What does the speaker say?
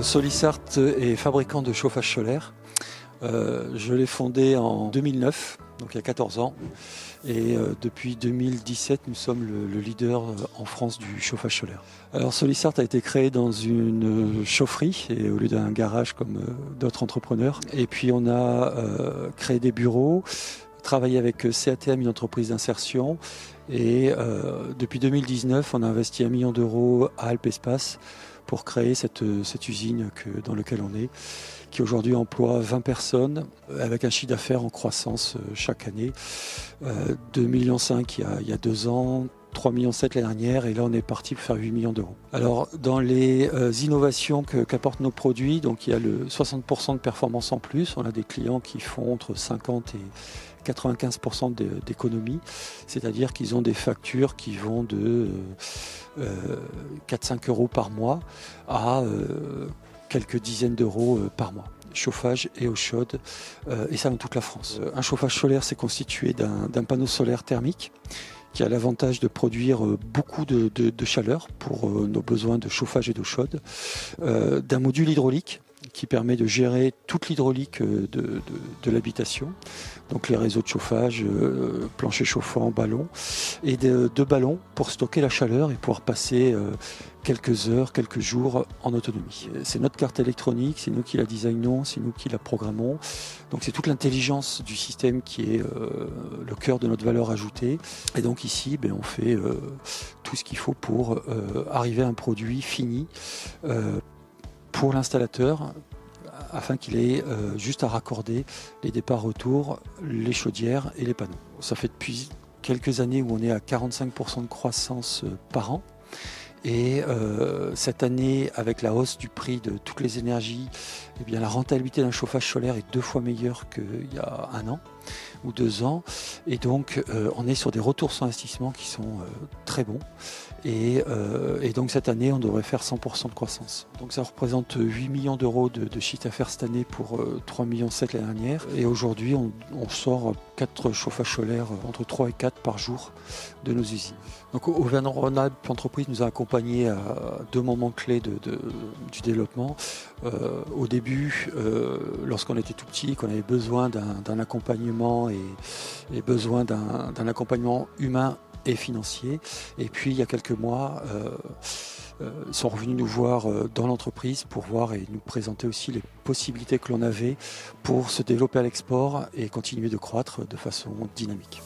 Solisart est fabricant de chauffage solaire. Je l'ai fondé en 2009, donc il y a 14 ans. Et depuis 2017, nous sommes le leader en France du chauffage solaire. Alors Solisart a été créé dans une chaufferie et au lieu d'un garage comme d'autres entrepreneurs. Et puis on a créé des bureaux, travaillé avec CATM, une entreprise d'insertion. Et depuis 2019, on a investi 1 million d'euros à Alpespace pour créer cette usine dans laquelle on est, qui aujourd'hui emploie 20 personnes avec un chiffre d'affaires en croissance chaque année. 2,5 millions il y a 2 ans, 3,7 millions l'année dernière, et là on est parti pour faire 8 millions d'euros. Alors dans les innovations qu'apportent nos produits, donc il y a le 60% de performance en plus. On a des clients qui font entre 50 et 95% d'économie, c'est-à-dire qu'ils ont des factures qui vont de 4-5 euros par mois à quelques dizaines d'euros par mois. Chauffage et eau chaude, et ça dans toute la France. Un chauffage solaire, c'est constitué d'un panneau solaire thermique qui a l'avantage de produire beaucoup de chaleur pour nos besoins de chauffage et d'eau chaude, d'un module hydraulique qui permet de gérer toute l'hydraulique de l'habitation, donc les réseaux de chauffage, plancher chauffant, ballons, et de ballons pour stocker la chaleur et pouvoir passer quelques heures, quelques jours en autonomie. C'est notre carte électronique, c'est nous qui la designons, c'est nous qui la programmons. Donc c'est toute l'intelligence du système qui est le cœur de notre valeur ajoutée. Et donc ici, on fait tout ce qu'il faut pour arriver à un produit fini pour l'installateur, afin qu'il ait juste à raccorder les départs-retours, les chaudières et les panneaux. Ça fait depuis quelques années où on est à 45% de croissance par an. Et cette année, avec la hausse du prix de toutes les énergies, la rentabilité d'un chauffage solaire est 2 fois meilleure qu'il y a 1 an ou 2 ans. Et donc, on est sur des retours sur investissement qui sont très bons. Et donc, cette année, on devrait faire 100% de croissance. Donc, ça représente 8 millions d'euros de chiffre d'affaires cette année pour 3,7 millions l'année dernière. Et aujourd'hui, on sort 4 chauffages solaires, entre 3 et 4 par jour de nos usines. Donc, Auvergne-Rhône-Alpes Entreprise nous a accompagnés à 2 moments clés du développement. Au début, lorsqu'on était tout petit, qu'on avait besoin d'un accompagnement et besoin d'un accompagnement humain et financier. Et puis il y a quelques mois, ils sont revenus nous voir dans l'entreprise pour voir et nous présenter aussi les possibilités que l'on avait pour se développer à l'export et continuer de croître de façon dynamique.